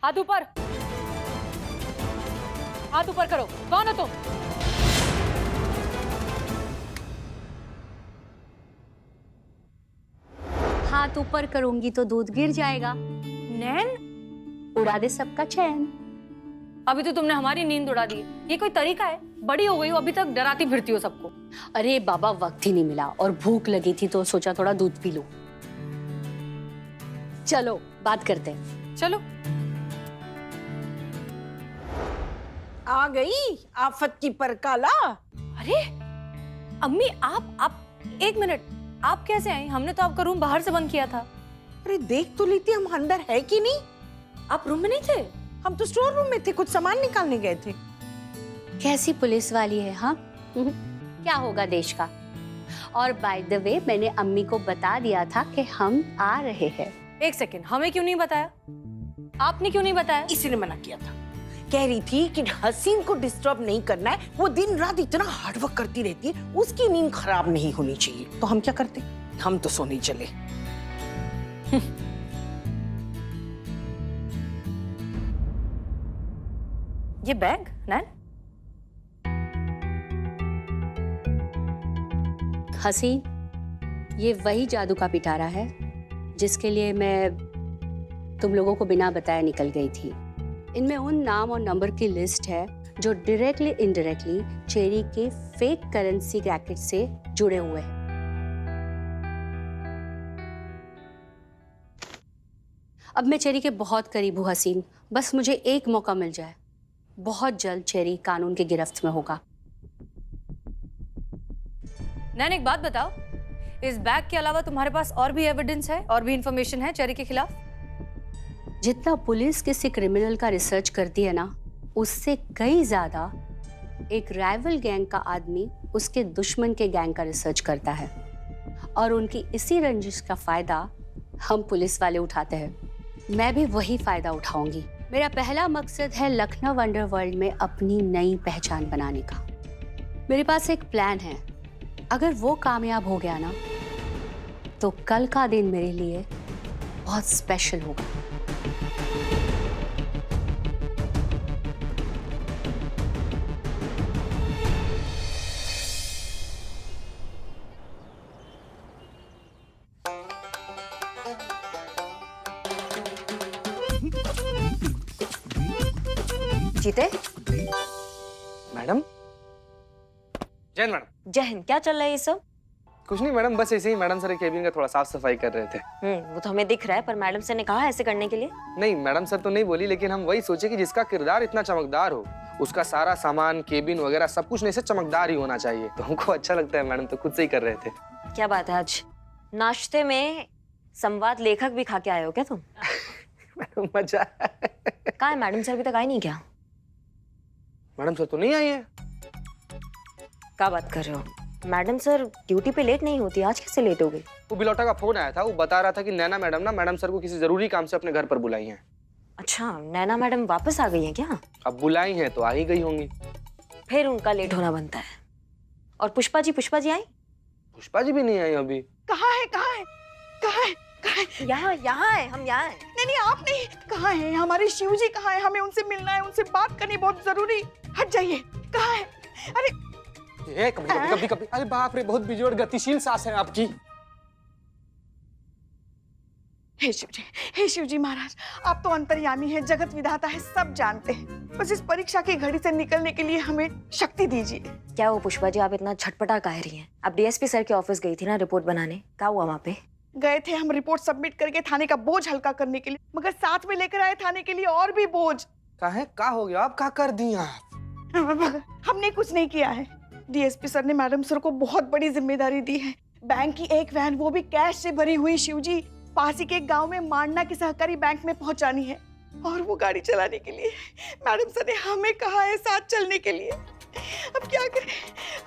हाथ ऊपर, हाथ ऊपर करो। कौन हो तुम? हाथ ऊपर करूंगी तो दूध गिर जाएगा। नैन, उड़ा दे सबका चैन। अभी तो तुमने हमारी नींद उड़ा दी। ये कोई तरीका है? बड़ी हो गई हो, अभी तक डराती फिरती हो सबको। अरे बाबा, वक्त ही नहीं मिला और भूख लगी थी तो सोचा थोड़ा दूध पी लूं। चलो बात करते हैं। चलो। आ गई आफत की परकाला। अरे अम्मी, आप एक मिनट, आप कैसे आई? हमने तो आपका रूम बाहर से बंद किया था। अरे देख तो लेती हम अंदर है कि नहीं। आप रूम में नहीं थे? हम तो स्टोर रूम में थे, कुछ सामान निकालने गए थे। कैसी पुलिस वाली है, हाँ? क्या होगा देश का। और बाय द वे, मैंने अम्मी को बता दिया था कि हम आ रहे हैं। एक सेकेंड, हमें क्यों नहीं बताया? आपने क्यों नहीं बताया? इसीलिए मना किया था। कह रही थी कि हसीन को डिस्टर्ब नहीं करना है, वो दिन रात इतना हार्डवर्क करती रहती है, उसकी नींद खराब नहीं होनी चाहिए। तो हम क्या करते, हम तो सोने चले। ये बैग नैन? हसीन, ये वही जादू का पिटारा है जिसके लिए मैं तुम लोगों को बिना बताए निकल गई थी। इनमें उन नाम और नंबर की लिस्ट है जो डायरेक्टली इनडायरेक्टली चेरी के फेक करेंसी रैकेट से जुड़े हुए हैं। अब मैं चेरी के बहुत करीब हूँ हसीन, बस मुझे एक मौका मिल जाए। बहुत जल्द चेरी कानून की गिरफ्त में होगा। नैन, एक बात बताओ, इस बैग के अलावा तुम्हारे पास और भी एविडेंस है, और भी इंफॉर्मेशन है चेरी के खिलाफ? जितना पुलिस किसी क्रिमिनल का रिसर्च करती है ना, उससे कई ज्यादा एक राइवल गैंग का आदमी उसके दुश्मन के गैंग का रिसर्च करता है, और उनकी इसी रंजिश का फायदा हम पुलिस वाले उठाते हैं। मैं भी वही फायदा उठाऊंगी। मेरा पहला मकसद है लखनऊ अंडरवर्ल्ड में अपनी नई पहचान बनाने का। मेरे पास एक प्लान है, अगर वो कामयाब हो गया ना, तो कल का दिन मेरे लिए बहुत स्पेशल होगा। जीते, मैडम। जय मैडम। जय हिंद। क्या चल रहा है ये सब? कुछ नहीं मैडम, बस ऐसे ही मैडम सर केबिन का थोड़ा साफ सफाई कर रहे थे। वो तो हमें दिख रहा है, पर मैडम सर ने कहा ऐसे करने के लिए। नहीं मैडम सर तो नहीं बोली, लेकिन हम वही सोचे कि जिसका किरदार इतना चमकदार हो, उसका सारा सामान, केबिन वगैरह सब कुछ ऐसे चमकदार ही होना चाहिए। तो हमको अच्छा लगता है मैडम, तो खुद से ही कर रहे थे। क्या बात है, आज नाश्ते में संवाद लेखक भी खा के आए हो क्या तुम? मैडम मजा। कहाँ है मैडम सर? अभी तक आई नहीं क्या? मैडम सर तो नहीं आई है। क्या बात कर रहे हो? मैडम सर ड्यूटी पे लेट नहीं होती, आज कैसे लेट हो गई? वो बिलोटा का फोन आया था, वो बता रहा था कि नैना मैडम ना मैडम सर को किसी जरूरी काम से अपने घर पर बुलाई हैं। अच्छा, नैना मैडम वापस आ गई हैं क्या? अब बुलाई हैं तो आ ही गई होंगी। फिर उनका लेट होना बनता है। और पुष्पा जी आई? पुष्पा जी भी नहीं आई अभी। कहाँ है, कहाँ है, कहाँ है, कहाँ है? यहाँ है, हम यहाँ है। नहीं, आप नहीं। कहाँ है हमारे शिव जी? कहाँ है? हमें उनसे मिलना है, उनसे बात करनी बहुत जरूरी। हट जाइए। कहाँ है? अरे कभी अरे बाप रे, बहुत बिजोड़ गतिशील सांस है आपकी। हे शिव जी महाराज, आप तो अंतर्यामी हैं, जगत विधाता है, सब जानते हैं। बस इस परीक्षा की घड़ी से निकलने के लिए हमें शक्ति दीजिए। क्या वो पुष्पा जी, आप इतना झटपटा कह रही हैं? आप डीएसपी सर के ऑफिस गई थी ना रिपोर्ट बनाने, क्या हुआ वहाँ पे? गए थे हम रिपोर्ट सबमिट करके थाने का बोझ हल्का करने के लिए, मगर साथ में लेकर आए थाने के लिए और भी बोझ। का हो गया? आप क्या कर दी आप? हमने कुछ नहीं किया है। डीएसपी सर ने मैडम सर को बहुत बड़ी जिम्मेदारी दी है। बैंक की एक वैन, वो भी कैश से भरी हुई, शिवजी पास ही के गांव में मांडना के सहकारी बैंक में पहुंचानी है, और वो गाड़ी चलाने के लिए मैडम सर ने हमें कहा है साथ चलने के लिए। अब क्या करें?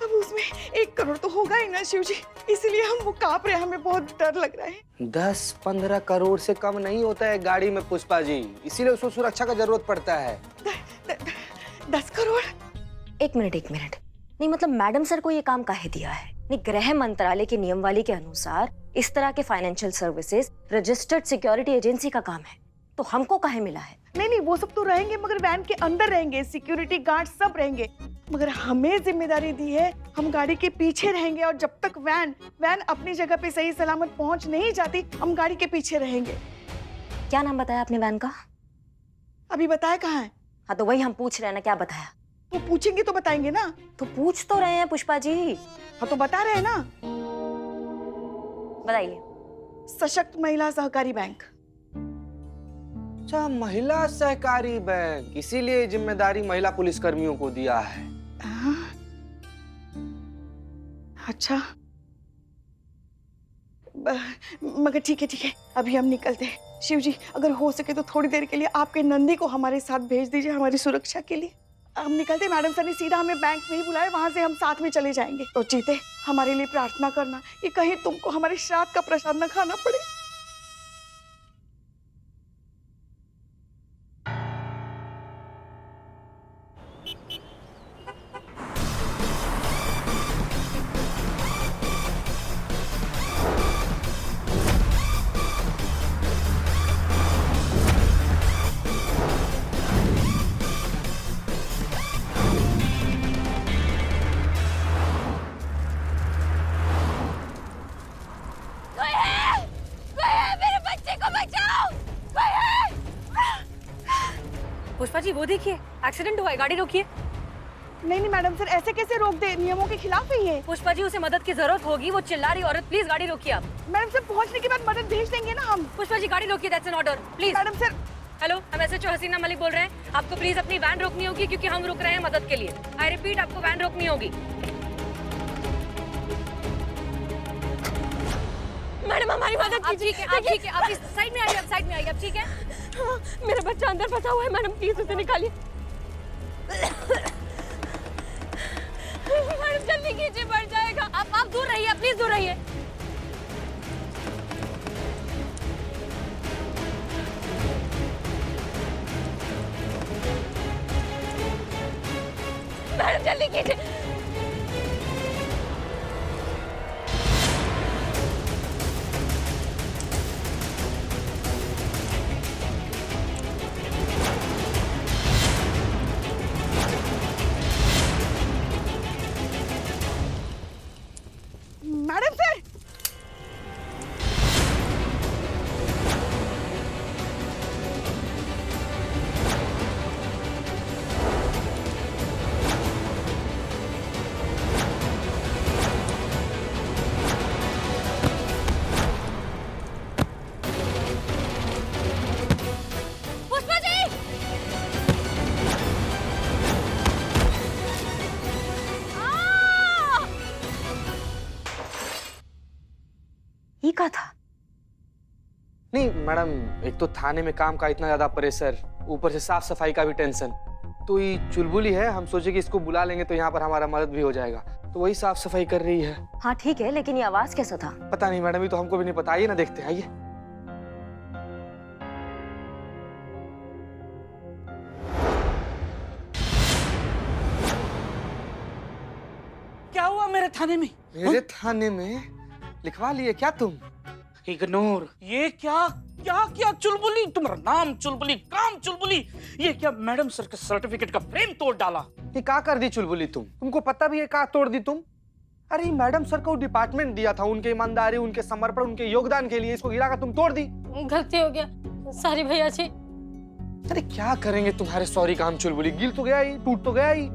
अब उसमें 1 करोड़ तो होगा ही ना शिवजी, इसलिए हम वो कांप रहे हैं, हमें बहुत डर लग रहा है। 10-15 करोड़ से कम नहीं होता है गाड़ी में पुष्पा जी, इसीलिए उसको सुरक्षा का जरूरत पड़ता है। 10 करोड़? एक मिनट। नहीं मतलब मैडम सर को ये काम काहे दिया है? नहीं, गृह मंत्रालय के नियमावली के अनुसार इस तरह के financial services registered security agency का काम है। तो हमको काहे मिला है? नहीं नहीं, वो सब तो रहेंगे मगर वैन के अंदर रहेंगे, सिक्योरिटी गार्ड सब रहेंगे। मगर हमें जिम्मेदारी दी है, हम गाड़ी के पीछे रहेंगे और जब तक वैन अपनी जगह पे सही सलामत पहुंच नहीं जाती, हम गाड़ी के पीछे रहेंगे। क्या नाम बताया आपने वैन का? अभी बताया कहाँ है? हाँ तो वही हम पूछ रहे हैं ना, क्या बताया? तो पूछेंगे तो बताएंगे ना। तो पूछ तो रहे हैं पुष्पा जी। हाँ तो बता रहे हैं ना। बताइए। सशक्त महिला सहकारी बैंक। अच्छा, महिला सहकारी बैंक, इसीलिए जिम्मेदारी महिला पुलिस कर्मियों को दिया है। अच्छा मगर ठीक है, अभी हम निकलते हैं। शिव जी, अगर हो सके तो थोड़ी देर के लिए आपके नंदी को हमारे साथ भेज दीजिए, हमारी सुरक्षा के लिए। हम निकलते हैं। मैडम सर ने सीधा हमें बैंक में ही बुलाया, वहां से हम साथ में चले जाएंगे। तो जीते हमारे लिए प्रार्थना करना, ये कहीं तुमको हमारे श्राद्ध का प्रसाद न खाना पड़े। पुष्पा जी वो देखिए, एक्सीडेंट हुआ है, गाड़ी रोकिए। नहीं मैडम सर, ऐसे कैसे रोक दे, नियमों के खिलाफ है ये। पुष्पा जी उसे मदद की जरूरत होगी, वो चिल्ला रही औरत, प्लीज गाड़ी रोकिए आप। मैडम सर पहुंचने के बाद मदद भेज देंगे ना हम। पुष्पा जी गाड़ी रोकिए, that's an order, please. Madam sir. Hello, हम एसएचओ हसीना मलिक बोल रहे हैं। आपको प्लीज अपनी वैन रोकनी होगी क्योंकि हम रुक रहे हैं मदद के लिए। आई रिपीट, आपको वैन रोकनी होगी। मैडम हमारी मदद कीजिए। आप इस साइड में आइए, साइड में आइए, आप ठीक है? मेरा बच्चा अंदर फंसा हुआ है मैडम, प्लीज उसे निकालिए। मैडम जल्दी कीजिए, बढ़ जाएगा। आप दूर रहिए, प्लीज दूर रहिए। मैडम जल्दी कीजिए। Madam sir. पुष्पा जी! ये क्या था? नहीं मैडम, एक तो थाने में काम का इतना ज्यादा प्रेशर, ऊपर से साफ सफाई का भी टेंशन। तो ये चुलबुली है, हम सोचे कि इसको बुला लेंगे तो यहाँ पर हमारा मदद भी हो जाएगा, तो वही साफ सफाई कर रही है। हाँ ठीक है, लेकिन ये आवाज कैसा था? पता नहीं मैडम, ये तो हमको भी नहीं पता। आइए ना देखते हैं, आइए। क्या हुआ मेरे थाने में? मेरे थाने में लिखवा लिए क्या तुम? इग्नोर। ये क्या चुलबुली? तुम्हारा नाम चुलबुली, काम चुलबुली। ये क्या मैडम सर के सर्टिफिकेट का फ्रेम तोड़ डाला? ये क्या कर दी चुलबुली तुमको पता भी है क्या तोड़ दी तुम? अरे मैडम सर को डिपार्टमेंट दिया था, उनके ईमानदारी, उनके समर्पण, उनके योगदान के लिए, इसको गिरा कर तुम तोड़ दी। गलती हो गया, सॉरी भैया जी। अरे क्या करेंगे तुम्हारे सॉरी काम चुलबुली, गिर तो गया ही, टूट तो गया ही।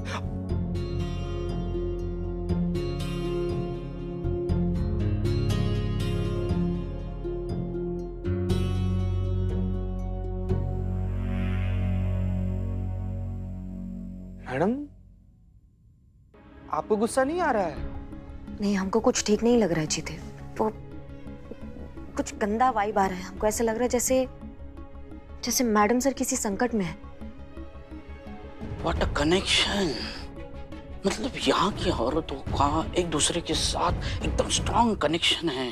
मैडम आपको गुस्सा नहीं आ रहा है? नहीं, हमको कुछ ठीक नहीं लग रहा है जीते। वो कुछ गंदा वाइब आ रहा है। हमको ऐसा लग रहा है जैसे मैडम सर किसी संकट में है। What a connection! मतलब यहाँ की औरतों का एक दूसरे के साथ एकदम स्ट्रॉन्ग कनेक्शन है।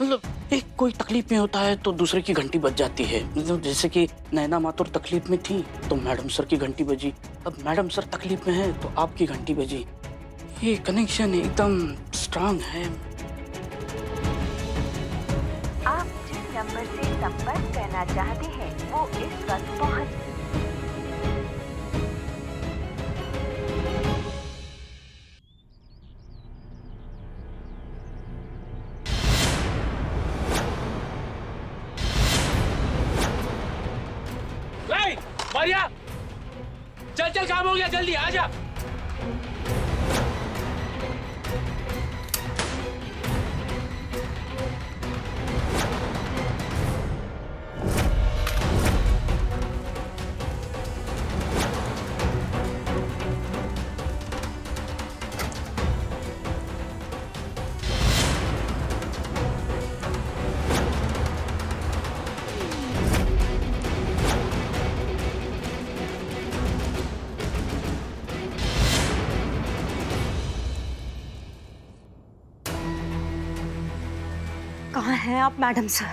मतलब एक कोई तकलीफ में होता है तो दूसरे की घंटी बज जाती है। मतलब जैसे कि नैना मातुर तकलीफ में थी तो मैडम सर की घंटी बजी, अब मैडम सर तकलीफ में है तो आपकी घंटी बजी। ये कनेक्शन एकदम स्ट्रॉन्ग है। आप जिन नंबर से संपर्क करना चाहते हैं वो इस वक्त पहुंच मारिया, चल चल, काम हो गया, जल्दी आ जा। कहाँ हैं आप मैडम सर?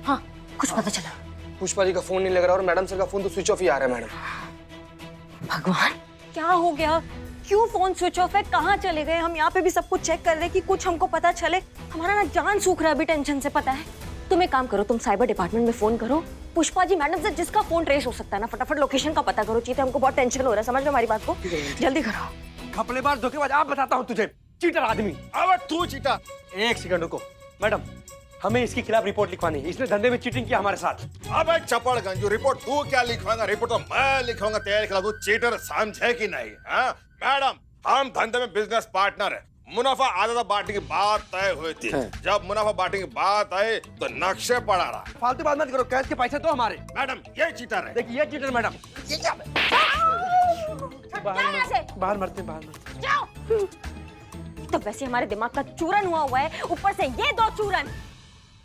हाँ, कुछ पता चला? पुष्पा जी का फोन नहीं लग रहा और मैडम सर का फोन तो स्विच ऑफ ही आ रहा है मैडम। भगवान, क्या हो गया? क्यों फोन स्विच ऑफ है? कहाँ चले गए? हम यहाँ पे भी सब कुछ चेक कर रहे हैं कि कुछ हमको पता चले। हमारा ना जान सूख रहा है अभी टेंशन से, पता है। तुम एक काम करो, तुम साइबर डिपार्टमेंट में फोन करो, पुष्पा जी मैडम से जिसका फोन ट्रेस हो सकता है ना, फटाफट लोकेशन का पता करो। चीते, हमको बहुत टेंशन हो रहा है, समझ लो हमारी बात को, जल्दी करो। घपलेबाज, धोखेबाज, आप बताता हूँ तुझे, चीटर आदमी। अब तू चीटा। एक सेकंड रुको मैडम, हमें इसके खिलाफ रिपोर्ट लिखवानी है। इसने धंधे में चीटिंग किया हमारे साथ। अब चपड़ गंजू, रिपोर्ट तू क्या लिखवाएगा? रिपोर्ट तो मैं लिखवाऊंगा तेरे खिलाफ। तू चीटर समझे कि नहीं? हाँ मैडम, हम धंधे में बिजनेस पार्टनर है। मुनाफा आधा बांटने की बात तय हुई थी। जब मुनाफा बांटने की बात आई तो नक्शे पड़ा रहा। फालतू बात मत करो, कैश के पैसे तो हमारे। मैडम ये चीटर है। देखिए ये चीटर मैडम। बाहर मरते। तो वैसे हमारे दिमाग का चूरन हुआ है, ऊपर से ये दो चूरन।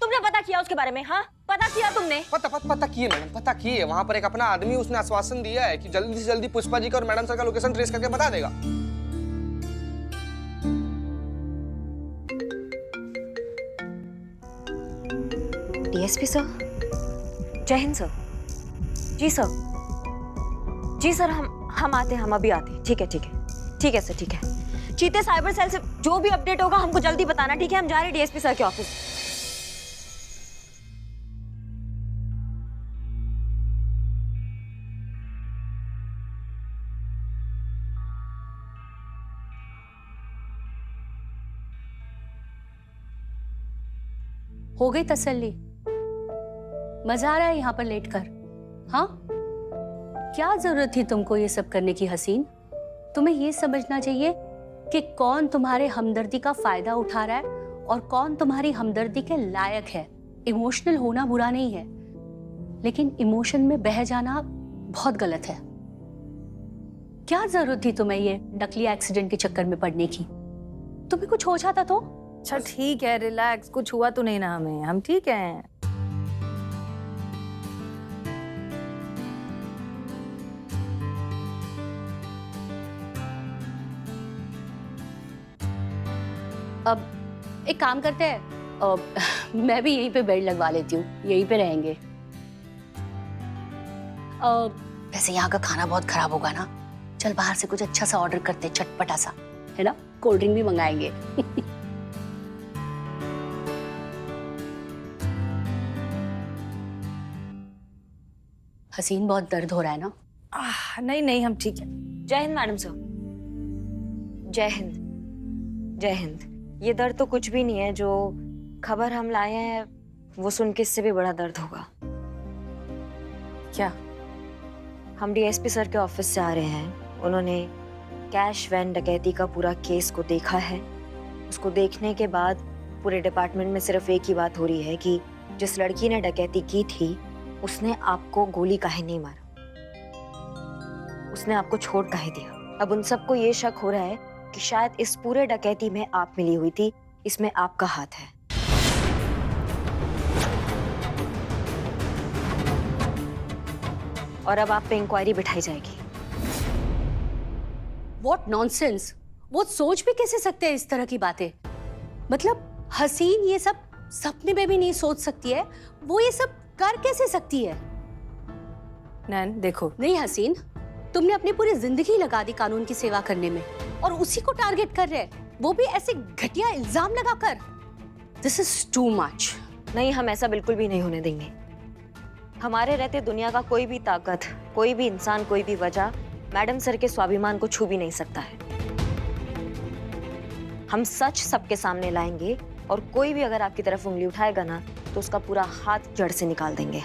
तुमने पता किया उसके बारे में? हाँ, पता किया तुमने? पता किए मैडम, पता किए। वहाँ पर एक अपना आदमी, उसने आश्वासन दिया है कि जल्दी से जल्दी पुष्पा जी का और मैडम सर का लोकेशन ट्रेस करके बता देगा। डीएसपी सर, जय हिंद सर। जी सर, जी सर, हम आते हैं, हम अभी आते हैं। ठीक है सर, ठीक है। चीते, साइबर सेल से जो भी अपडेट होगा हमको जल्दी बताना, ठीक है? हम जा रहे हैं डीएसपी सर के ऑफिस। हो गई तसल्ली? मजा आ रहा है यहाँ पर लेट कर? हाँ, क्या जरूरत थी तुमको ये सब करने की हसीन? तुम्हें ये समझना चाहिए कि कौन तुम्हारे हमदर्दी का फायदा उठा रहा है और कौन तुम्हारी हमदर्दी के लायक है। इमोशनल होना बुरा नहीं है, लेकिन इमोशन में बह जाना बहुत गलत है। क्या जरूरत थी तुम्हें ये नकली एक्सीडेंट के चक्कर में पड़ने की? तुम्हें कुछ हो जाता तो? अच्छा ठीक है, रिलैक्स, कुछ हुआ तो नहीं ना हमें, हम ठीक हैं। अब एक काम करते हैं, मैं भी यहीं पे बेड लगवा लेती हूँ, यहीं पे रहेंगे। वैसे यहाँ का खाना बहुत खराब होगा ना, चल बाहर से कुछ अच्छा सा ऑर्डर करते, चटपटा सा, है ना? कोल्ड ड्रिंक भी मंगाएंगे। हसीन, बहुत दर्द हो रहा है ना? नहीं हम ठीक है। जय हिंद मैडम सर। जय हिंद, जय हिंद। ये दर्द तो कुछ भी नहीं है, जो खबर हम लाए हैं वो सुन के इससे भी बड़ा दर्द होगा। क्या? हम डीएसपी सर के ऑफिस से आ रहे हैं। उन्होंने कैश वैन डकैती का पूरा केस को देखा है। उसको देखने के बाद पूरे डिपार्टमेंट में सिर्फ एक ही बात हो रही है कि जिस लड़की ने डकैती की थी उसने आपको गोली काहे नहीं मारा, उसने आपको छोड़ काहे दिया। अब उन सबको ये शक हो रहा है कि शायद इस पूरे डकैती में आप मिली हुई थी, इसमें आपका हाथ है। और अब आप पे इंक्वायरी बिठाई जाएगी। What nonsense! वो सोच भी कैसे सकते हैं इस तरह की बातें? मतलब हसीन ये सब सपने में भी नहीं सोच सकती है, वो ये सब कर कैसे सकती है? नैन देखो, नहीं हसीन, तुमने अपनी पूरी जिंदगी लगा दी कानून की सेवा करने में और उसी को टारगेट कर रहे हैं। वो भी ऐसे घटिया इल्जाम लगाकर। This is too much. नहीं, हम ऐसा बिल्कुल भी नहीं होने देंगे। हमारे रहते दुनिया का कोई भी ताकत, कोई भी इंसान, कोई भी वजह मैडम सर के स्वाभिमान को छू भी नहीं सकता है। हम सच सबके सामने लाएंगे और कोई भी अगर आपकी तरफ उंगली उठाएगा ना तो उसका पूरा हाथ जड़ से निकाल देंगे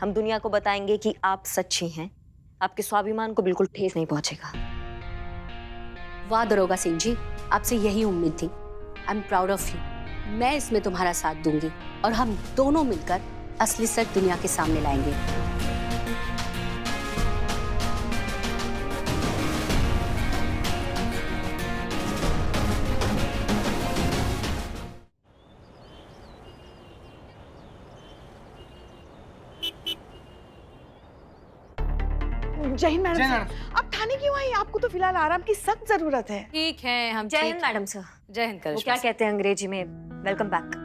हम दुनिया को बताएंगे कि आप सच्ची हैं। आपके स्वाभिमान को बिल्कुल ठेस नहीं पहुंचेगा। वाह दरोगा सिंह जी, आपसे यही उम्मीद थी। I am proud of you. मैं इसमें तुम्हारा साथ दूंगी और हम दोनों मिलकर असली सच दुनिया के सामने लाएंगे। जय हिंद मैडम जय सर। आप थाने क्यों आई? आपको तो फिलहाल आराम की सख्त जरूरत है। ठीक है, हम जय हिंद मैडम सर। जय हिंद वो करिश्मा। क्या कहते हैं अंग्रेजी में, welcome back.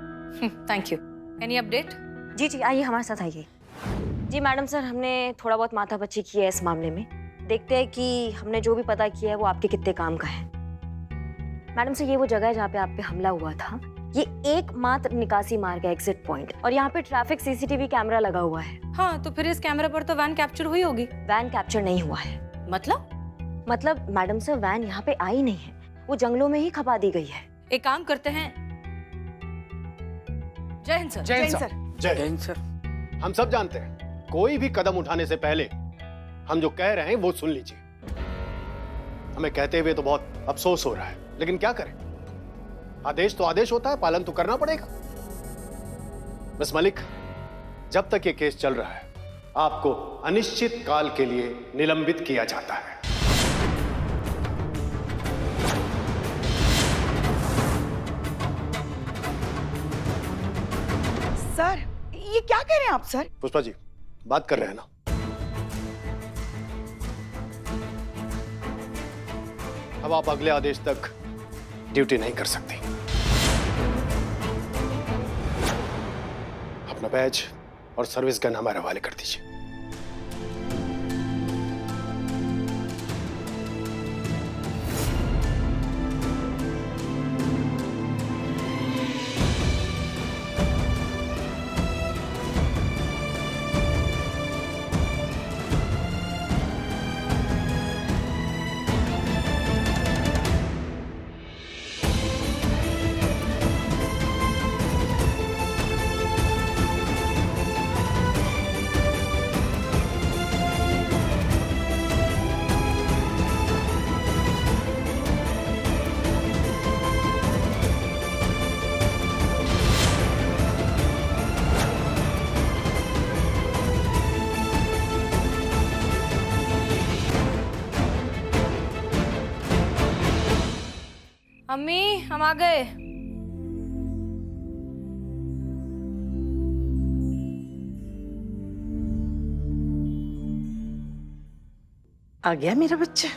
Thank you. Any update? जी जी, आइए हमारे साथ आइए। जी मैडम सर, हमने थोड़ा बहुत माथापच्ची की है इस मामले में। देखते हैं कि हमने जो भी पता किया है वो आपके कितने काम का है। मैडम सर, ये वो जगह है जहाँ पे आप पे हमला हुआ था। ये एकमात्र निकासी मार्ग है, एग्जिट पॉइंट, और यहाँ पे ट्रैफिक सीसीटीवी कैमरा लगा हुआ है। हाँ, तो फिर इस कैमरा पर तो वैन कैप्चर हुई होगी। वैन कैप्चर नहीं हुआ है। मतलब मैडम सर, वैन यहाँ पे आई नहीं है, वो जंगलों में ही खपा दी गई है। एक काम करते हैं। जय हिंद सर। जय हिंद सर। जय जैन सर, हम सब जानते हैं, कोई भी कदम उठाने से पहले हम जो कह रहे हैं वो सुन लीजिए। हमें कहते हुए तो बहुत अफसोस हो रहा है, लेकिन क्या करें, आदेश तो आदेश होता है, पालन तो करना पड़ेगा। मिस मलिक, जब तक ये केस चल रहा है आपको अनिश्चित काल के लिए निलंबित किया जाता है। सर, ये क्या कह रहे हैं आप सर? पुष्पा जी, बात कर रहे हैं ना? अब आप अगले आदेश तक ड्यूटी नहीं कर सकती। अपना बैज और सर्विस गन हमारे हवाले कर दीजिए। अम्मी, हम आ गए। आ गया मेरा बच्चा।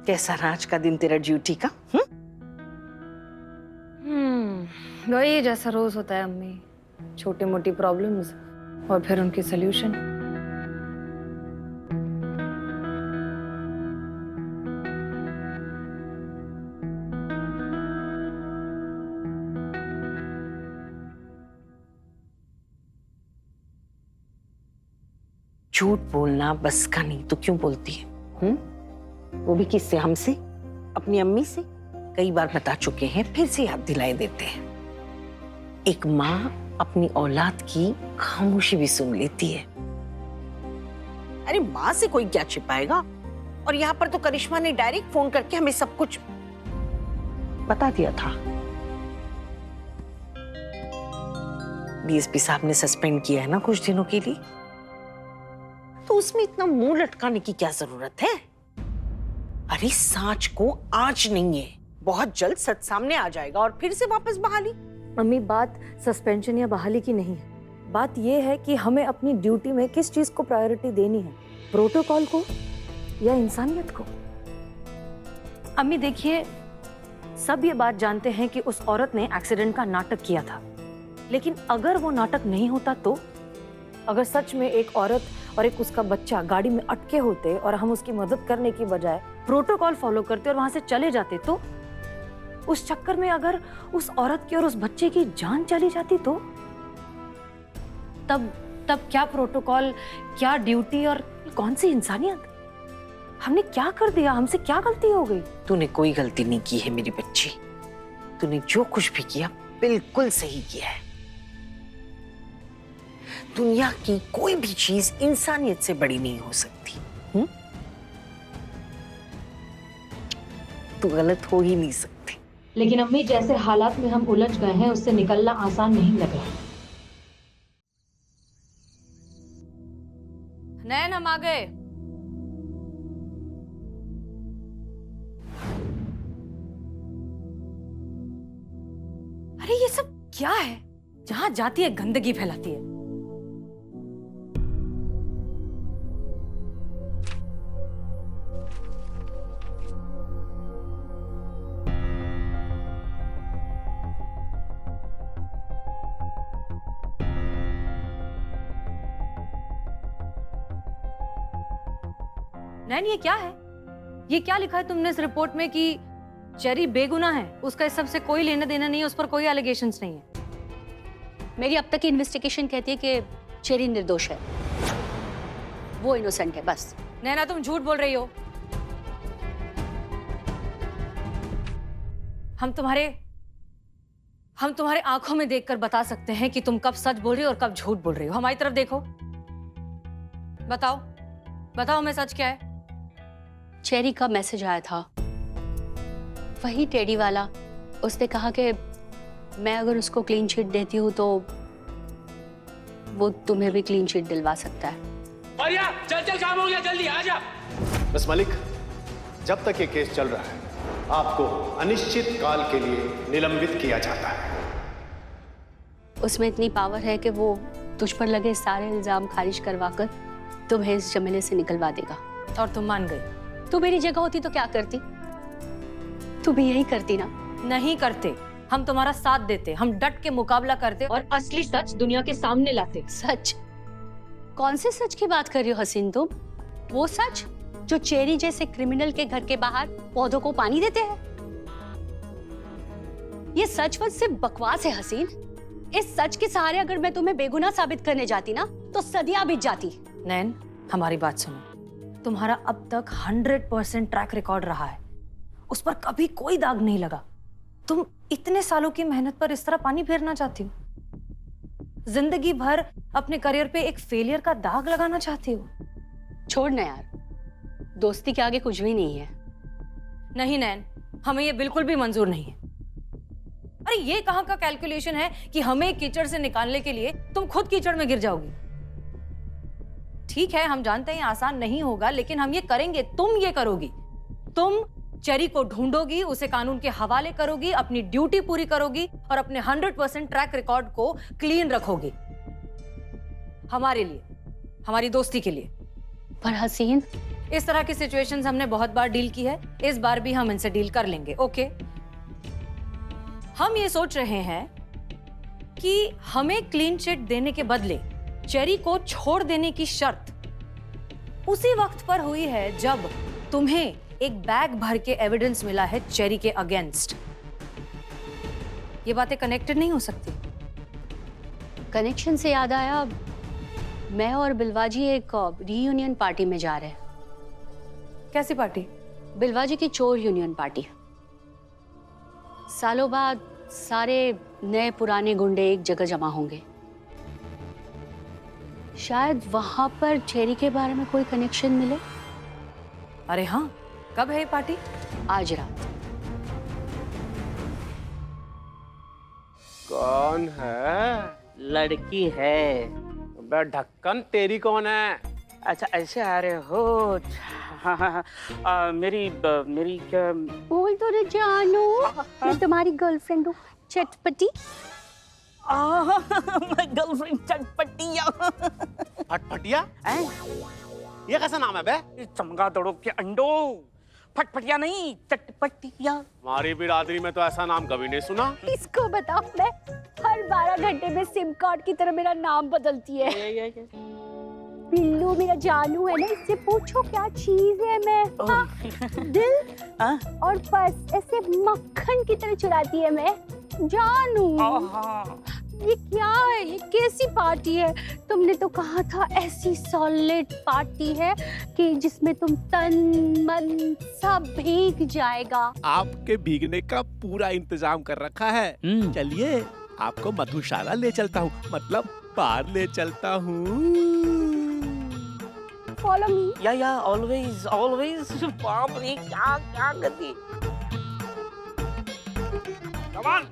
कैसा रहा आज का दिन तेरा ड्यूटी का? वही जैसा रोज होता है अम्मी, छोटी मोटी प्रॉब्लम्स और फिर उनके सल्यूशन। झूठ बोलना बस का नहीं तो क्यों बोलती है? वो भी किससे? हमसे? अपनी अम्मी से? कई बार बता चुके हैं, फिर से याद दिलाए देते हैं। एक माँ अपनी औलाद की खामोशी भी सुन लेती है। अरे माँ से कोई क्या छिपाएगा? और यहाँ पर तो करिश्मा ने डायरेक्ट फोन करके हमें सब कुछ बता दिया था। डीएसपी साहब ने सस्पेंड किया है ना कुछ दिनों के लिए, तो उसमें इतना मुंह लटकाने की क्या जरूरत है? अरे सांच को आज नहीं है, बहुत जल्द सच सामने आ जाएगा और फिर से वापस बहाली। अम्मी, बात सस्पेंशन या बहाली की नहीं है। बात यह है कि हमें अपनी ड्यूटी में किस चीज को प्रायोरिटी देनी है, प्रोटोकॉल को या इंसानियत को। अम्मी देखिए, सब ये बात जानते हैं कि उस औरत ने एक्सीडेंट का नाटक किया था, लेकिन अगर वो नाटक नहीं होता तो, अगर सच में एक औरत और एक उसका बच्चा गाड़ी में अटके होते और हम उसकी मदद करने की बजाय प्रोटोकॉल फॉलो करते और वहां से चले जाते, तो उस चक्कर में अगर उस औरत की और उस बच्चे की जान चली जाती तो तब क्या प्रोटोकॉल, क्या ड्यूटी और कौन सी इंसानियत? हमने क्या कर दिया? हमसे क्या गलती हो गई? तूने कोई गलती नहीं की है मेरी बच्ची। तूने जो कुछ भी किया बिल्कुल सही किया है। दुनिया की कोई भी चीज इंसानियत से बड़ी नहीं हो सकती। तू गलत हो ही नहीं सकती। लेकिन अम्मी, जैसे हालात में हम उलझ गए हैं उससे निकलना आसान नहीं लग रहा। नैन, हम आ गए। अरे ये सब क्या है? जहां जाती है गंदगी फैलाती है। नैन, ये क्या है? ये क्या लिखा है तुमने इस रिपोर्ट में कि चेरी बेगुनाह है, उसका इस सब से कोई लेना देना नहीं है, उस पर कोई एलिगेशंस नहीं है? मेरी अब तक की इन्वेस्टिगेशन कहती है कि चेरी निर्दोष है, वो इनोसेंट है बस। नैना, तुम झूठ बोल रही हो। हम तुम्हारे आंखों में देखकर बता सकते हैं कि तुम कब सच बोल रही हो और कब झूठ बोल रही हो। हमारी तरफ देखो, बताओ मैं सच क्या है? चेरी का मैसेज आया था, वही टेडी वाला। उसने कहा कि मैं अगर उसको क्लीन चिट देती हूँ तो वो तुम्हें भी क्लीन चिट दिलवा सकता है। आर्या, चल काम हो गया, जल्दी आ जा। बस मलिक, जब तक ये केस चल रहा है आपको अनिश्चित काल के लिए निलंबित किया जाता है। उसमें इतनी पावर है कि वो तुझ पर लगे सारे इल्जाम खारिज करवाकर तुम्हें इस जमेले से निकलवा देगा। और तुम मान गई? तू मेरी जगह होती तो क्या करती? तू भी यही करती ना? नहीं करते। हम तुम्हारा साथ देते, हम डट के मुकाबला करते और असली सच दुनिया के सामने लाते। सच? कौन से सच की बात कर रही हो हसीन तुम? वो सच जो चेरी जैसे क्रिमिनल के घर के बाहर पौधों को पानी देते हैं? ये सच वच सिर्फ बकवास है हसीन। इस सच के सहारे अगर मैं तुम्हें बेगुनाह साबित करने जाती ना तो सदियां बीत जाती। नैन, हमारी बात सुनो। तुम्हारा अब तक 100% ट्रैक रिकॉर्ड रहा है, उस पर कभी कोई दाग नहीं लगा। तुम इतने सालों की मेहनत पर इस तरह पानी फेरना चाहती हो? जिंदगी भर अपने करियर पे एक फेलियर का दाग लगाना चाहती हो? छोड़ ना यार, दोस्ती के आगे कुछ भी नहीं है। नहीं नैन, हमें ये बिल्कुल भी मंजूर नहीं है। अरे ये कहाँ का कैलकुलेशन है कि हमें कीचड़ से निकालने के लिए तुम खुद कीचड़ में गिर जाओगी? ठीक है, हम जानते हैं आसान नहीं होगा, लेकिन हम ये करेंगे। तुम ये करोगी, तुम चेरी को ढूंढोगी, उसे कानून के हवाले करोगी, अपनी ड्यूटी पूरी करोगी और अपने 100% ट्रैक रिकॉर्ड को क्लीन रखोगी, हमारे लिए, हमारी दोस्ती के लिए। पर हसीन, इस तरह की सिचुएशंस हमने बहुत बार डील की है, इस बार भी हम इनसे डील कर लेंगे। ओके? हम ये सोच रहे हैं कि हमें क्लीन चिट देने के बदले चेरी को छोड़ देने की शर्त उसी वक्त पर हुई है जब तुम्हें एक बैग भर के एविडेंस मिला है चेरी के अगेंस्ट। ये बातें कनेक्टेड नहीं हो सकती। कनेक्शन से याद आया, मैं और बिलवाजी एक रीयूनियन पार्टी में जा रहे हैं। कैसी पार्टी? बिलवाजी की चोर यूनियन पार्टी। सालों बाद सारे नए पुराने गुंडे एक जगह जमा होंगे। शायद वहां पर चेरी के बारे में कोई कनेक्शन मिले। अरे हाँ, कब है ये पार्टी? आज रात। कौन है? लड़की है। बे ढक्कन, तेरी कौन है? अच्छा, ऐसे आ रहे हो? हाँ, मेरी क्या? बोल तो रे जानू, मैं तुम्हारी गर्लफ्रेंड हूँ, चटपटी। मैं गर्लफ्रेंड चटपटिया। फटफटिया? ये कैसा नाम है बे? चमगादड़ों के अंडो। फटफटिया नहीं, चटपटिया। हमारी बिरादरी में तो ऐसा नाम कभी नहीं सुना। इसको बताओ, मैं हर 12 घंटे में सिम कार्ड की तरह मेरा नाम बदलती है। बिल्लू मेरा जानू है ना, इससे पूछो क्या चीज है मैं। हाँ, दिल हाँ? और बस ऐसे मक्खन की तरह चुराती है मैं जानू। ये क्या है, ये कैसी पार्टी है? तुमने तो कहा था ऐसी सॉलिड पार्टी है कि जिसमें तुम तन मन सब भीग जाएगा। आपके भीगने का पूरा इंतजाम कर रखा है। चलिए आपको मधुशाला ले चलता हूँ, मतलब बाहर ले चलता हूँ। Follow me. या ऑलवेज ऑलवेज। बाप रे, क्या क्या गति। Come on.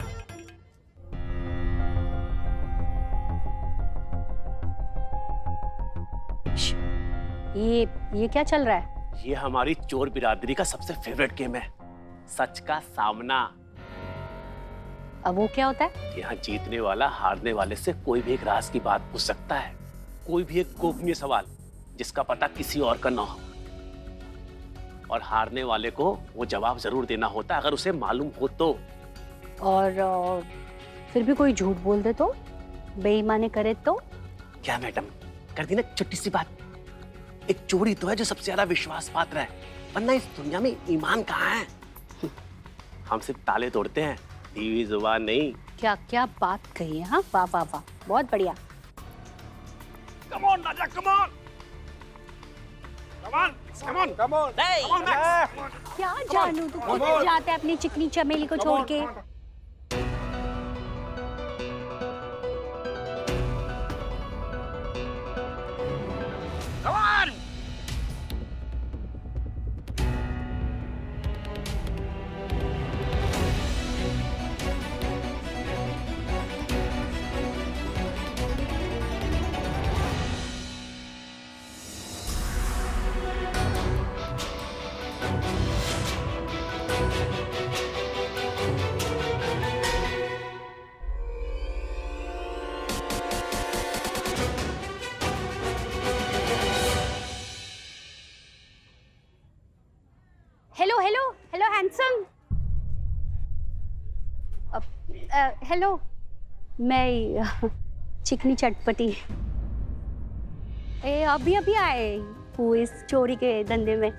ये क्या चल रहा है? ये हमारी चोर बिरादरी का सबसे फेवरेट गेम है, सच का सामना। अब वो क्या होता है? यहाँ जीतने वाला हारने वाले से कोई भी एक राज की बात पूछ सकता है, कोई भी एक गोपनीय सवाल जिसका पता किसी और का ना हो, और हारने वाले को वो जवाब जरूर देना होता है अगर उसे मालूम हो तो। और फिर भी कोई झूठ बोल दे तो, बेईमानी करे तो? क्या मैडम, कर दी ना छोटी सी बात। एक चोरी तो है जो सबसे ज्यादा विश्वास पात्र है, वरना इस दुनिया में ईमान कहाँ है। हम सिर्फ ताले तोड़ते हैं, दीवी जुबान नहीं। क्या क्या बात कही है। हाँ, वाह वाह वाह, बहुत बढ़िया। Come on, Raja, come on. Come on, come on, come on. Come on, Max. क्या जानू, तू किधर जाता है अपनी चिकनी चमेली को छोड़ के? Come on. Hello hello hello handsome. Hello, मैं चिकनी चटपटी। अभी अभी आए हूँ इस चोरी के धंधे में।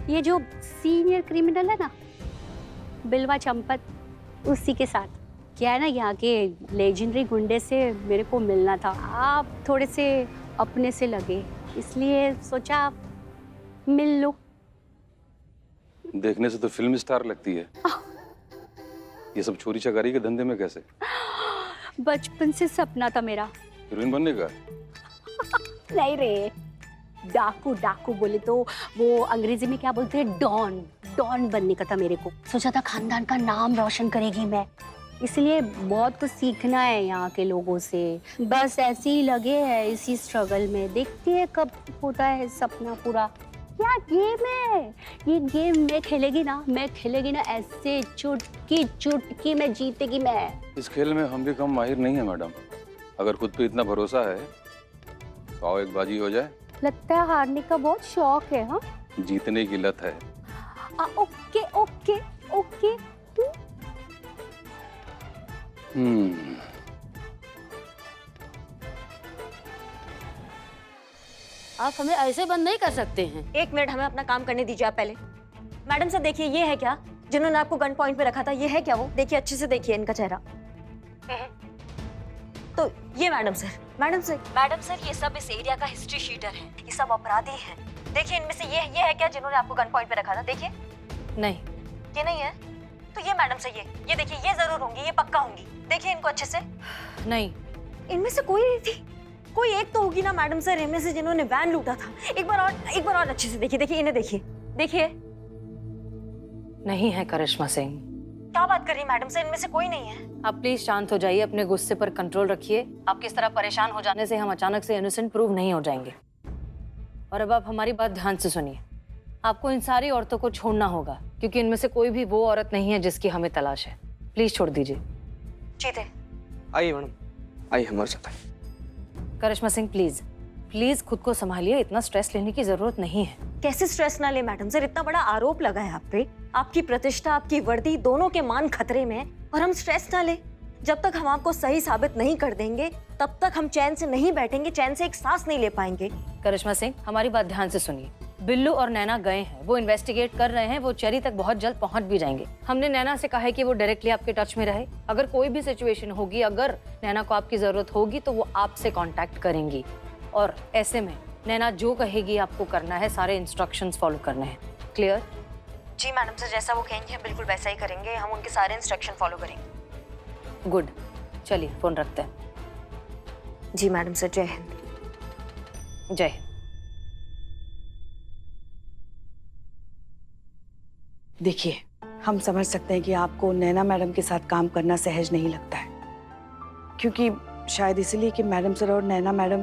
ये जो सीनियर क्रिमिनल है ना, बिलवा चंपत, उसी के साथ। क्या है ना, यहाँ के लेजेंडरी गुंडे से मेरे को मिलना था। आप थोड़े से अपने से लगे, इसलिए सोचा मिल लो। देखने से तो फिल्म स्टार लगती है। ये सब चोरी चकारी के धंधे में कैसे? बचपन से सपना था मेरा हीरोइन बनने का। नहीं रे, डाकू। डाकू बोले तो वो अंग्रेजी में क्या बोलते हैं, डॉन। डॉन बनने का था मेरे को। सोचा था खानदान का नाम रोशन करेगी मैं, इसलिए बहुत कुछ सीखना है यहाँ के लोगों से। बस ऐसे ही लगे हैं इसी स्ट्रगल में। देखते हैं कब होता है सपना पूरा। क्या गेम है ये? गेम मैं खेलेगी ना ऐसे चुटकी चुटकी में जीतेगी मैं। इस खेल में हम भी कम माहिर नहीं है मैडम। अगर खुद पे इतना भरोसा है तो आओ एक बाजी हो जाए। लगता है हारने का बहुत शौक है। हाँ, जीतने की लत है। Okay okay okay. आप हमें ऐसे बंद नहीं कर सकते हैं। एक मिनट, हमें अपना काम करने दीजिए आप पहले। मैडम सर देखिए, ये है क्या जिन्होंने आपको गन पॉइंट पे रखा था? ये है क्या वो? देखिए अच्छे से देखिए इनका चेहरा। तो ये मैडम सर ये सब इस एरिया का हिस्ट्री शीटर है, ये सब अपराधी हैं। देखिए इनमें से ये है क्या जिन्होंने आपको गन पॉइंट पे रखा था? देखिए। नहीं, ये नहीं है तो ये मैडम सर ये देखिए, ये जरूर होंगी, ये पक्का होंगी। देखिए इनको अच्छे से। नहीं, इनमें से कोई नहीं थी। कोई एक तो होगी ना मैडम सर इनमें से जिन्होंने वैन लूटा था। एक बार और अच्छे से देखिए इन्हें देखिए। नहीं है करिश्मा सिंह। क्या बात कर रही मैडम सर, इनमें से कोई नहीं है। आप प्लीज शांत हो जाइए, अपने गुस्से पर कंट्रोल रखिए। आपकी इस तरह परेशान हो जाने से हम अचानक से इनोसेंट प्रूव नहीं हो जाएंगे। और अब आप हमारी बात ध्यान से सुनिए। आपको इन सारी औरतों को छोड़ना होगा, क्योंकि इनमें से कोई भी वो औरत नहीं है जिसकी हमें तलाश है। प्लीज छोड़ दीजिए। आइए मैडम, आइए हमारे साथ आइए। करिश्मा सिंह प्लीज खुद को संभालिए, इतना स्ट्रेस लेने की जरूरत नहीं है। कैसे स्ट्रेस ना ले मैडम सर, इतना बड़ा आरोप लगा है आप पे। आपकी प्रतिष्ठा, आपकी वर्दी, दोनों के मान खतरे में है और हम स्ट्रेस ना ले? जब तक हम आपको सही साबित नहीं कर देंगे तब तक हम चैन से नहीं बैठेंगे, चैन से एक सांस नहीं ले पाएंगे। करिश्मा सिंह, हमारी बात ध्यान से सुनिए। बिल्लू और नैना गए हैं, वो इन्वेस्टिगेट कर रहे हैं, वो चेरी तक बहुत जल्द पहुंच भी जाएंगे। हमने नैना से कहा है कि वो डायरेक्टली आपके टच में रहे। अगर कोई भी सिचुएशन होगी, अगर नैना को आपकी जरूरत होगी तो वो आपसे कांटेक्ट करेंगी। और ऐसे में नैना जो कहेगी आपको करना है, सारे इंस्ट्रक्शंस फॉलो करने हैं। क्लियर? जी मैडम सर, जैसा वो कहेंगे हम बिल्कुल वैसा ही करेंगे, हम उनके सारे इंस्ट्रक्शन फॉलो करेंगे। गुड, चलिए फोन रखते हैं। जी मैडम सर, जय हिंद। जय हिंद। देखिए, हम समझ सकते हैं कि आपको नैना मैडम के साथ काम करना सहज नहीं लगता है, क्योंकि शायद इसलिए कि मैडम सर और नैना मैडम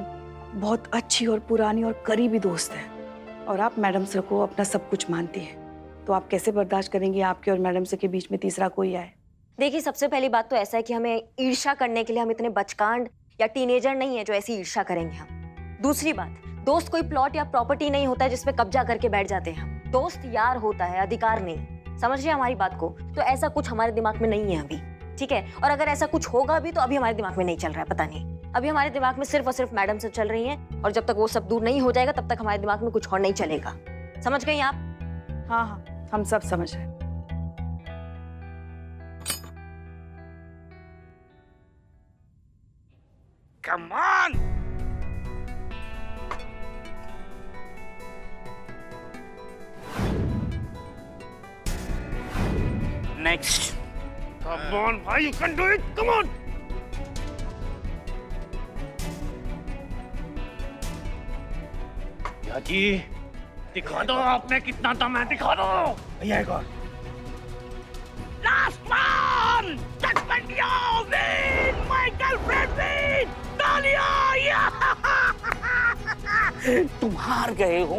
बहुत अच्छी और पुरानी और करीबी दोस्त हैं और आप मैडम सर को अपना सब कुछ मानती हैं। तो आप कैसे बर्दाश्त करेंगे आपके और मैडम सर के बीच में तीसरा कोई आए? देखिए, सबसे पहली बात तो ऐसा है कि हमें ईर्ष्या करने के लिए हम इतने बचकांड या टीनेजर नहीं है जो ऐसी ईर्ष्या करेंगे हम। दूसरी बात, दोस्त कोई प्लॉट या प्रॉपर्टी नहीं होता है जिसपे कब्जा करके बैठ जाते हैं हम। दोस्त यार होता है, अधिकार नहीं। समझिए हमारी बात को। तो ऐसा कुछ हमारे दिमाग में नहीं है अभी, ठीक है? और अगर ऐसा कुछ होगा भी तो अभी हमारे दिमाग में नहीं चल रहा है, पता नहीं। अभी हमारे दिमाग में सिर्फ और सिर्फ मैडम से चल रही हैं, और जब तक वो सब दूर नहीं हो जाएगा तब तक हमारे दिमाग में कुछ और नहीं चलेगा। समझ गई आप? हाँ हाँ, हम सब समझ रहे हैं। Come on! Next. Come on, bhai, you can do it. Come on. भैया जी, दिखा दो आपने कितना दम है, दिखा दो। भैया एक और। Last one! Takmandiya win! My girlfriend win! तालियां! तुम हार गए हो।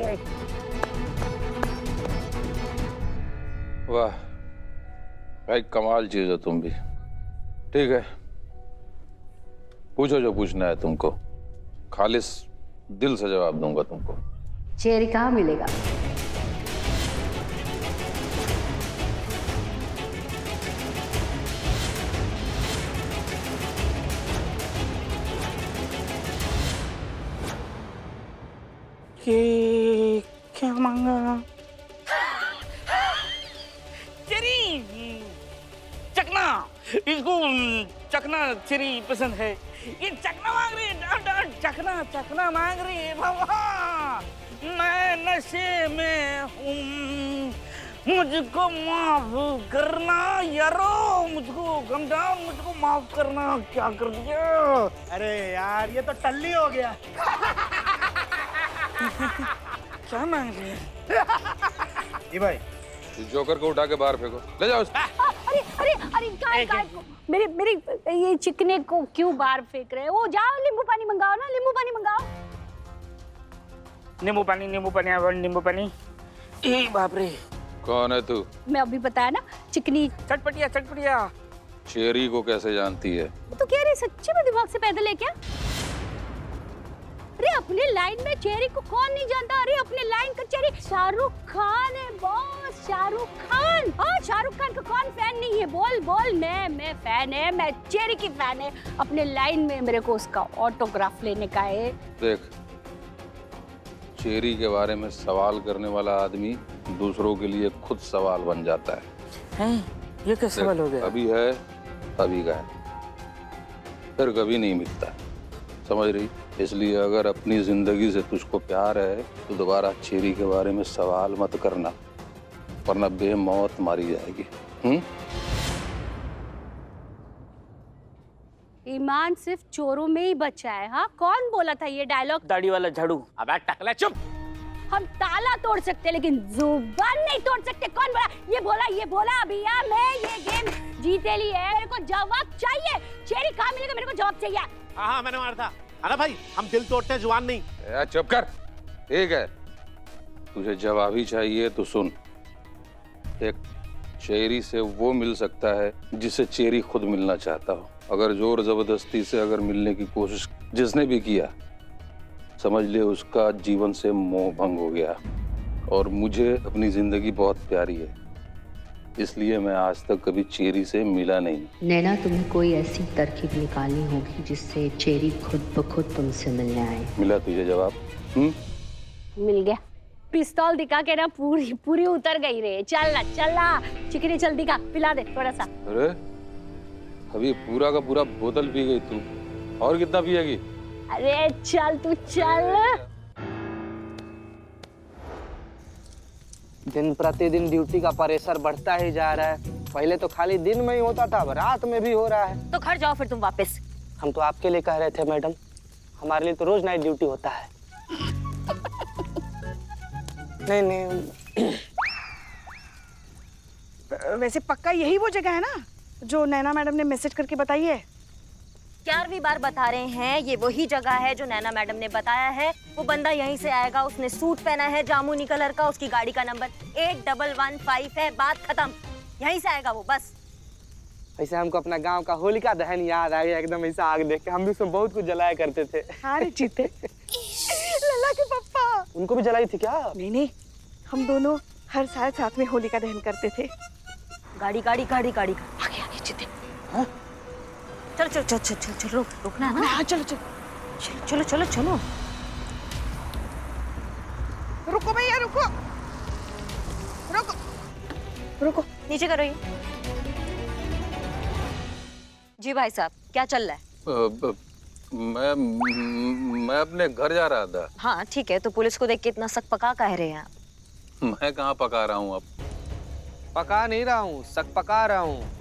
वाह भाई, कमाल चीज हो तुम भी। ठीक है, पूछो जो पूछना है तुमको, खालिस दिल से जवाब दूंगा तुमको। चेरी कहाँ मिलेगा? ये क्या मांगा? चेरी, चकना। इसको चकना चेरी पसंद है। ये चकना मांग रही है, चकना चकना मांग रही है। भगवान, मैं नशे में हूँ, मुझको माफ करना यारो, मुझको कम डाउन, मुझको माफ करना। क्या कर दिया? अरे यार, ये तो टल्ली हो गया। क्या मांग रही है? ये भाई, जोकर को उठा के बाहर फेंको, ले जाओ उसको। अरे अरे अरे गाय को, मेरे ये चिकने को क्यों बाहर फेंक रहे हो? वो जाओ नींबू पानी मंगाओ ना, नींबू पानी मंगाओ। नींबू पानी, नींबू पानी, नींबू पानी। ए बाप रे, कौन है तू? मैं अभी बताया ना, चिकनी। चटपटिया चटपटिया। चेरी को कैसे जानती है? तो कह रही सच्ची में दिमाग से पैदल है क्या? अरे अपने लाइन में चेरी को कौन नहीं जानता? अरे अपने लाइन का चेरी शाहरुख खान है बॉस, शाहरुख खान। हाँ, शाहरुख खान का कौन फैन नहीं है? बोल बोल। मैं फैन है, मैं चेरी की फैन है। अपने लाइन में मेरे को उसका ऑटोग्राफ लेने का है। देख, चेरी के बारे में सवाल करने वाला आदमी दूसरों के लिए खुद सवाल बन जाता है। ये क्या सवाल हो गया? अभी है, अभी का है, फिर कभी नहीं मिलता। समझ रही? इसलिए अगर अपनी जिंदगी से तुझको प्यार है तो दोबारा चेरी के बारे में सवाल मत करना, वरना बेमौत मारी जाएगी। ईमान सिर्फ चोरों में ही बचा है। हाँ, कौन बोला था ये डायलॉग? दाढ़ी वाला झाड़ू। अबे टकला चुप। हम ताला तोड़ सकते लेकिन जुबान नहीं तोड़ सकते। कौन बोला? ये बोला भैया, मैं ये गेम जीते ली है। मेरे को जवाब चाहिए। चेरी कहाँ मिलेगा? मेरे को जवाब चाहिए। हाँ, मैंने मारा था। अरे भाई, हम दिल तोड़ते हैं, जुबान नहीं। चुप कर। ठीक है, तुझे जवाब ही चाहिए तो सुन। एक चेरी से वो मिल सकता है जिसे चेरी खुद मिलना चाहता हो। अगर जोर जबरदस्ती से अगर मिलने की कोशिश जिसने भी किया, समझ ले उसका जीवन से मोह भंग हो गया। और मुझे अपनी जिंदगी बहुत प्यारी है, इसलिए मैं आज तक कभी चेरी से मिला नहीं। नैना, तुम्हें कोई ऐसी तरकीब निकालनी होगी जिससे चेरी खुद ब खुद तुमसे मिलने आए। मिला तुझे जवाब? मिल गया। पिस्तौल दिखा के ना पूरी पूरी उतर गई रे। चल ना चिकनी, चल दिखा, पिला दे थोड़ा सा। अरे अभी पूरा का पूरा बोतल पी गई तू, और कितना पिएगी? अरे चल तू चल। दिन प्रतिदिन ड्यूटी का प्रेशर बढ़ता ही जा रहा है। पहले तो खाली दिन में ही होता था, अब रात में भी हो रहा है। तो घर जाओ फिर तुम वापस। हम तो आपके लिए कह रहे थे मैडम, हमारे लिए तो रोज नाइट ड्यूटी होता है। नहीं वैसे पक्का यही वो जगह है ना जो नैना मैडम ने मैसेज करके बताई है? 11वीं बार बता रहे हैं, ये वही जगह है जो नैना मैडम ने बताया है। वो बंदा यहीं से आएगा, उसने सूट पहना है जामुनी कलर का, उसकी गाड़ी का नंबर 8115 है, बात खत्म। यहीं से आएगा वो, बस। ऐसे हमको अपना गांव का होलिका दहन याद आ गया एकदम, ऐसा आग देख के। हम भी उसमें बहुत कुछ जलाया करते थे। अरे जीते लल्ला के पप्पा। उनको भी जलाई थी क्या? नहीं, हम दोनों हर साल साथ में होलिका दहन करते थे। गाड़ी गाड़ी गाड़ी गाड़ी आगे आगे जीते। हाँ? चलो चलो चलो चलो चलो चलो, रुकना है ना? हाँ चलो चलो चलो चलो चलो चलो। रुको भैया, रुको रुको रुको, नीचे करो ये। जी भाई साहब, क्या चल रहा है? मैं अपने घर जा रहा था। हाँ ठीक है, तो पुलिस को देख के इतना सक पका कह रहे हैं आप? मैं कहाँ पका रहा हूँ अब? पका नहीं रहा हूँ, सक पका रहा हूँ।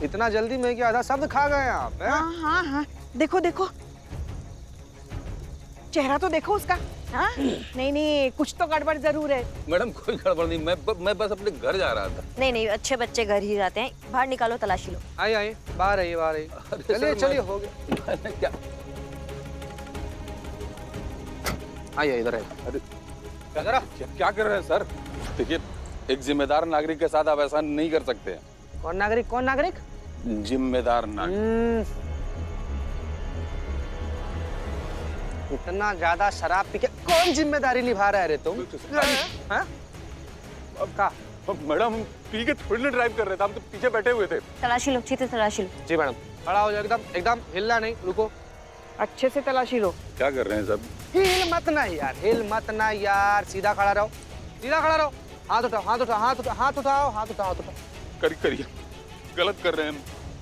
इतना जल्दी में क्या आधा शब्द खा गए आप? हाँ, देखो देखो, चेहरा तो देखो उसका। हाँ? नहीं, कुछ तो गड़बड़ जरूर है। मैडम कोई गड़बड़ नहीं, मैं बस अपने घर जा रहा था। नहीं, अच्छे बच्चे घर ही जाते हैं। बाहर निकालो, तलाशी लो। आइए, बाहर आइए। चलिए हो गया। क्या? आइए इधर है। अरे क्या कर रहे हैं सर? देखिए, एक जिम्मेदार नागरिक के साथ आप ऐसा नहीं कर सकते हैं। कौन नागरिक? जिम्मेदार नागरिक। इतना ज्यादा शराब पी के कौन जिम्मेदारी निभा रहा है रे तुम? हाँ? का? मैडम पी के थोड़ी ना ड्राइव कर रहे थे, हम तो पीछे बैठे हुए थे। तलाशी लो, अच्छी तलाशी लो। जी मैडम, खड़ा हो जाओ, एकदम हिलना नहीं, रुको। अच्छे से तलाशी लो। क्या कर रहे हैं सब? हिल मत ना यार, सीधा खड़ा रहो। हाथ उठाओ। करिए, गलत कर रहे हैं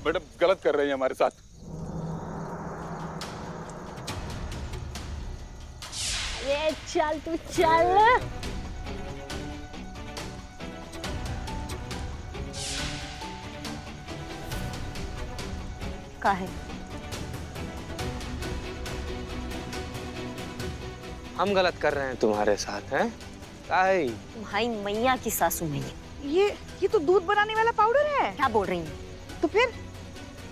मैडम, गलत कर रहे हैं हमारे साथ। अरे चल तू चल। का है? हम गलत कर रहे हैं तुम्हारे साथ, हैं? का है? तुम्हारी मैया की सासू मैया। ये तो दूध बनाने वाला पाउडर है। क्या बोल रही हैं? तो फिर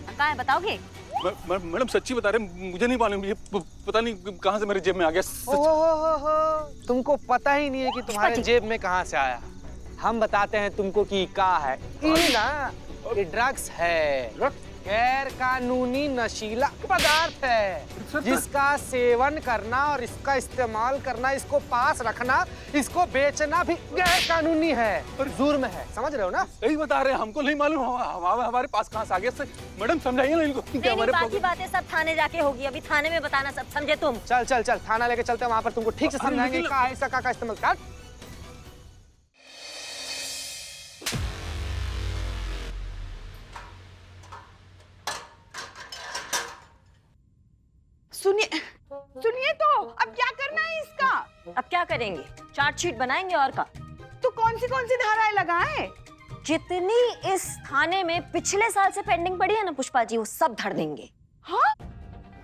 कहाँ है, बताओगे? मैडम सच्ची बता रहे, मुझे नहीं मालूम, ये पता नहीं कहाँ से मेरे जेब में आ गया। ओहो, तुमको पता ही नहीं है कि तुम्हारे जेब में कहाँ से आया। हम बताते हैं तुमको कि का है। ये ड्रग्स है, गैर कानूनी नशीला पदार्थ है, जिसका सेवन करना और इसका इस्तेमाल करना, इसको पास रखना, इसको बेचना भी गैर कानूनी है और जुर्म है। समझ रहे हो ना? सही बता रहे हैं, हमको नहीं मालूम हमारे पास कहाँ से आ गया। मैडम समझाइए ना इनको। नहीं, बाकी बातें सब थाने जाके होगी, अभी थाने में बताना सब, समझे तुम? चल थाना लेके चलते हैं, वहाँ पर तुमको ठीक से समझाएंगे का ऐसा का इस्तेमाल कर। सुनिए तो, अब क्या करना है इसका? अब क्या करेंगे? चार्जशीट बनाएंगे और का। तो कौन सी धाराएं लगाएं? जितनी इस थाने में पिछले साल से पेंडिंग पड़ी है ना पुष्पा जी, वो सब धर देंगे।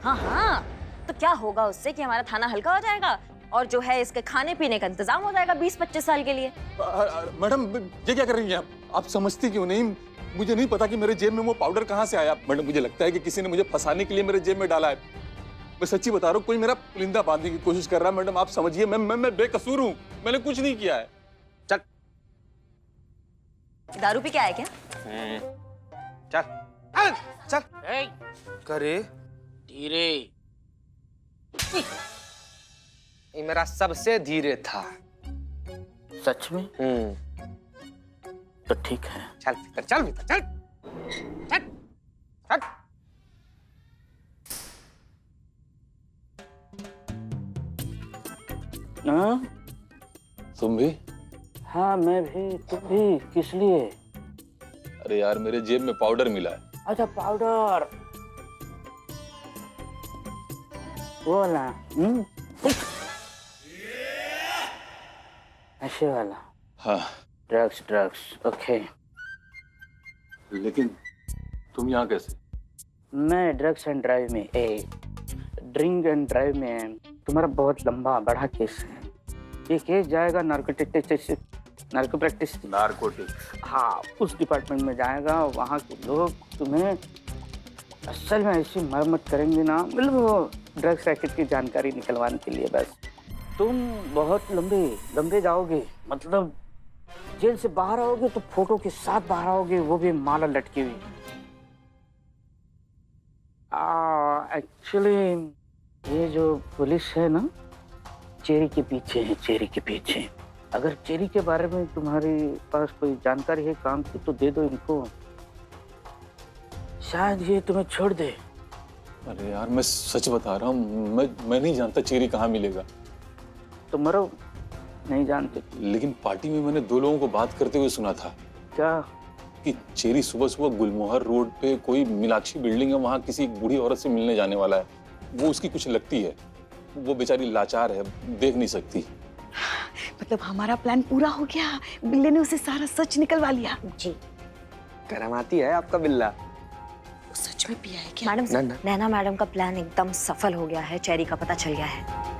हाँ, तो क्या होगा उससे कि हमारा थाना हल्का हो जाएगा और जो है इसके खाने पीने का इंतजाम हो जाएगा 20-25 साल के लिए। मैडम ये क्या कर रही हैं आप समझती क्यों नहीं? मुझे नहीं पता कि मेरे जेब में वो पाउडर कहाँ से आया। मैडम मुझे लगता है कि किसी ने मुझे फंसाने के लिए मेरे जेब में डाला है। मैं सच्ची बता रहा हूँ, कोई मेरा पुलिंदा बांधने की कोशिश कर रहा है। मैडम आप समझिए, मैं बेकसूर हूँ, मैंने कुछ नहीं किया है। चल, दारू पी के आए क्या? चल करे धीरे। ये मेरा सबसे धीरे था। सच में? तो ठीक है। चल भीतर, चल भीतर, चल चल चल। हाँ तुम भी? हाँ मैं भी, तुम भी, किस लिए? अरे यार मेरे जेब में पाउडर मिला है। अच्छा पाउडर, वो वाला। ऐसे वाला? हाँ। Drugs drugs, okay. लेकिन तुम यहाँ कैसे? मैं ड्रग्स एंड ड्राइव में, ड्रिंक एंड ड्राइव में तुम्हारा बहुत लंबा बड़ा केस है। ये केस जाएगा नारकोटिक। हाँ, उस डिपार्टमेंट में जाएगा। वहाँ के लोग तुम्हें असल में ऐसी मरम्मत करेंगे ना, मतलब वो ड्रग्स रैकेट की जानकारी निकलवाने के लिए बस। तुम बहुत लंबे जाओगे, मतलब जेल से बाहर आओगे तो फोटो के साथ बाहर आओगे, वो भी माला लटकी हुई। एक्चुअली ये जो पुलिस है ना, चेरी के पीछे है, चेरी के पीछे। अगर चेरी के बारे में तुम्हारे पास कोई जानकारी है काम की तो दे दो इनको, शायद ये तुम्हें छोड़ दे। अरे यार मैं सच बता रहा हूँ, मैं नहीं जानता चेरी कहाँ मिलेगा। तो मरो, नहीं जानते। लेकिन पार्टी में मैंने 2 लोगों को बात करते हुए सुना था। क्या? कि चेरी सुबह सुबह गुलमोहर रोड पे कोई मीनाक्षी बिल्डिंग है, वहाँ किसी एक बूढ़ी औरत से मिलने जाने वाला है। वो उसकी कुछ लगती है, वो बेचारी लाचार है, देख नहीं सकती। मतलब हमारा प्लान पूरा हो गया, बिल्ले ने उसे सारा सच निकलवा लिया। जी करमाती है आपका बिल्ला। सच में पिया है क्या? मैडम, नैना मैडम का प्लान एकदम सफल हो गया है, चेरी का पता चल गया है।